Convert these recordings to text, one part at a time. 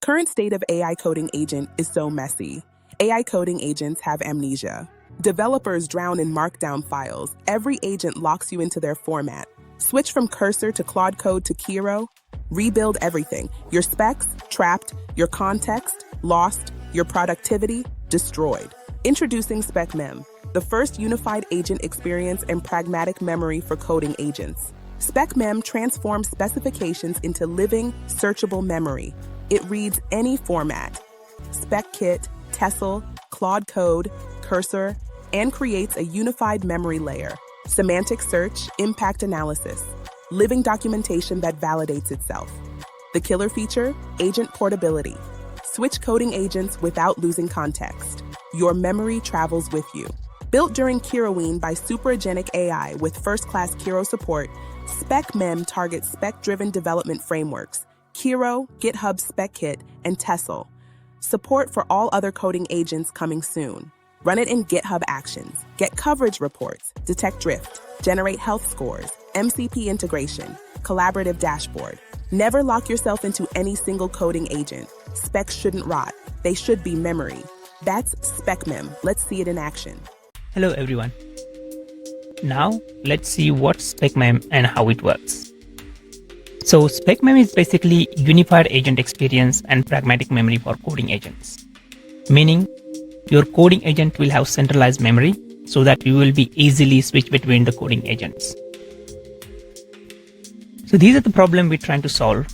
Current state of AI coding agent is so messy. AI coding agents have amnesia. Developers drown in markdown files. Every agent locks you into their format. Switch from Cursor to Claude Code to Kiro. Rebuild everything. Your specs, trapped. Your context, lost. Your productivity, destroyed. Introducing SpecMem, the first unified agent experience and pragmatic memory for coding agents. SpecMem transforms specifications into living, searchable memory. It reads any format, SpecKit, Tessel, Claude Code, Cursor, and creates a unified memory layer. Semantic search, impact analysis, living documentation that validates itself. The killer feature, agent portability. Switch coding agents without losing context. Your memory travels with you. Built during Kiroween by Superagenic AI with first-class Kiro support, SpecMem targets spec-driven development frameworks, Kiro, GitHub SpecKit, and Tessel. Support for all other coding agents coming soon. Run it in GitHub Actions. Get coverage reports, detect drift, generate health scores, MCP integration, collaborative dashboard. Never lock yourself into any single coding agent. Specs shouldn't rot. They should be memory. That's SpecMem. Let's see it in action. Hello everyone. Now let's see what's SpecMem and how it works. So SpecMem is basically unified agent experience and pragmatic memory for coding agents. Meaning your coding agent will have centralized memory so that you will be easily switch between the coding agents. So these are the problem we're trying to solve.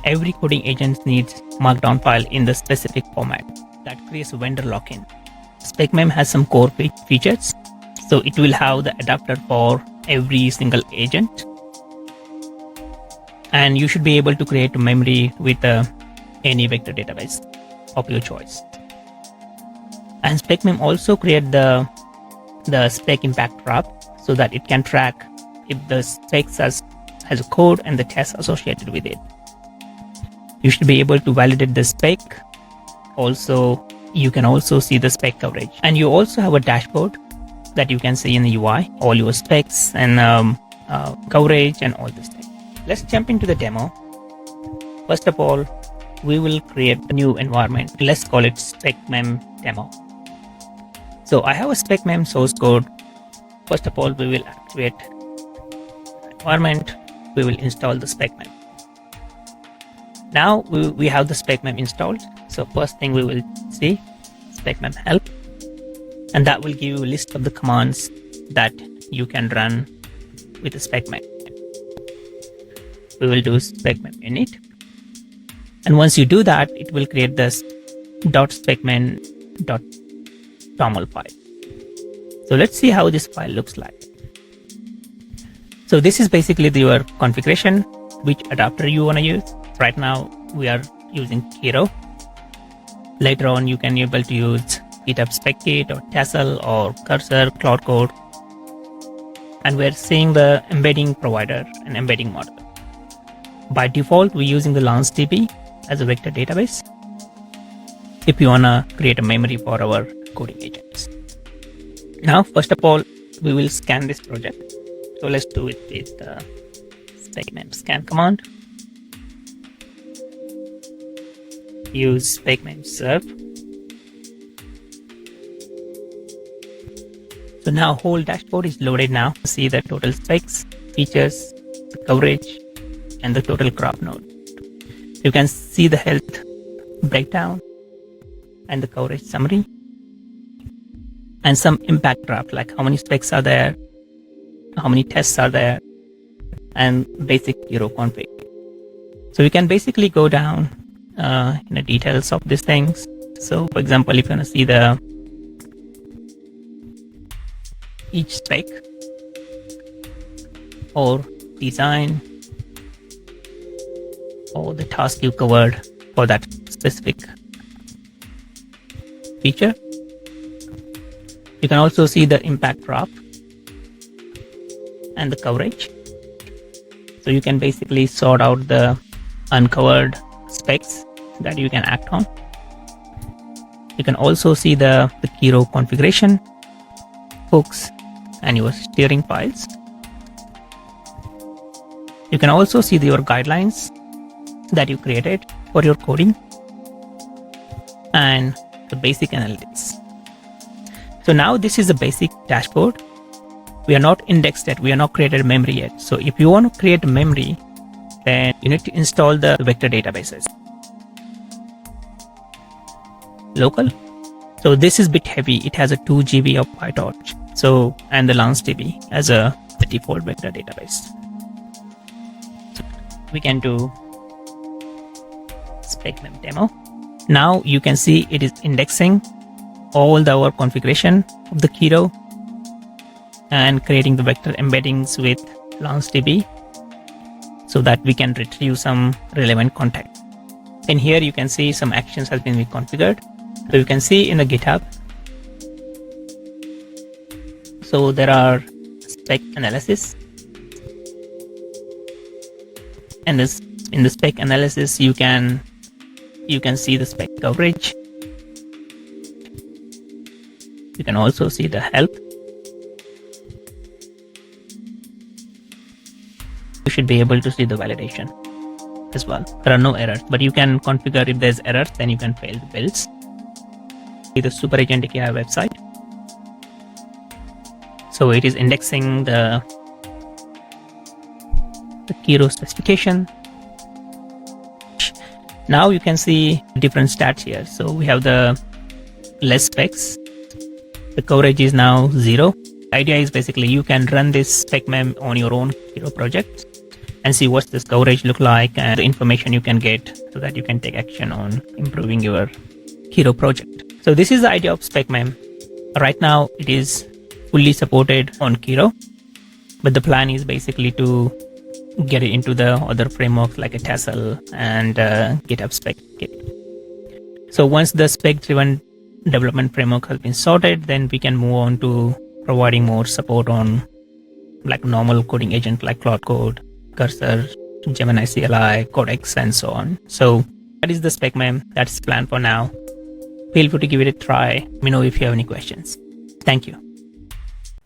Every coding agent needs markdown file in the specific format. That creates a vendor lock-in. SpecMem has some core features. So it will have the adapter for every single agent. And you should be able to create a memory with any vector database of your choice. And SpecMem also create the spec impact graph so that it can track if the specs has a code and the test associated with it. You should be able to validate the spec. Also, you can also see the spec coverage. And you also have a dashboard that you can see in the UI, all your specs and coverage and all this thing. Let's jump into the demo. First of all, we will create a new environment. Let's call it SpecMem demo. So I have a SpecMem source code. First of all, we will activate environment. We will install the SpecMem. Now we have the SpecMem installed. So first thing we will see SpecMem help, and that will give you a list of the commands that you can run with the SpecMem. We will do SpecMem init, and once you do that, it will create this .specmem.toml file. So let's see how this file looks like. So this is basically your configuration, which adapter you want to use. Right now we are using Kiro. Later on you can be able to use GitHub SpecKit or Tessel or Cursor, Claude Code. And we're seeing the embedding provider and embedding model. By default, we're using the LaunchDB as a vector database if you want to create a memory for our coding agents. Now, first of all, we will scan this project. So let's do it with the SpecMem scan command. Use SpecMem serve. So now whole dashboard is loaded now. See the total specs, features, the coverage, and the total graph node. You can see the health breakdown and the coverage summary and some impact graph, like how many specs are there, how many tests are there, and basic Kiro config. So you can basically go down in the details of these things. So for example, if you want to see each spec or design or the task you covered for that specific feature. You can also see the impact graph and the coverage. So you can basically sort out the uncovered specs that you can act on. You can also see the Kiro configuration, hooks, and your steering files. You can also see your guidelines that you created for your coding. and the basic analytics. So now this is the basic dashboard. We are not indexed yet. We are not created memory yet. So if you want to create a memory, then you need to install the vector databases. Local. So this is a bit heavy. It has a 2 GB of PyTorch. So, and the LaunchDB as the default vector database. So we can do SpecMem demo. Now you can see it is indexing all our configuration of the Kiro and creating the vector embeddings with LaunchDB so that we can retrieve some relevant content. And here you can see some actions has been configured. So you can see in the GitHub. So there are spec analysis. And this in the spec analysis you can see the spec coverage. You can also see the help. You should be able to see the validation as well. There are no errors, but you can configure if there's errors, then you can fail the builds. See the Super Agentic AI website. So it is indexing the Kiro specification. Now you can see different stats here. So we have the less specs. The coverage is now 0. The idea is basically you can run this SpecMem on your own Kiro project and see what this coverage look like and the information you can get so that you can take action on improving your Kiro project. So this is the idea of SpecMem. Right now it is fully supported on Kiro, but the plan is basically to get it into the other frameworks like a Tassel and GitHub Spec Kit. So once the spec-driven development framework has been sorted, then we can move on to providing more support on like normal coding agent like Cloud Code, Cursor, Gemini CLI, Codex, and so on. So that is the SpecMem. That's planned for now. Feel free to give it a try. Let me know if you have any questions. Thank you.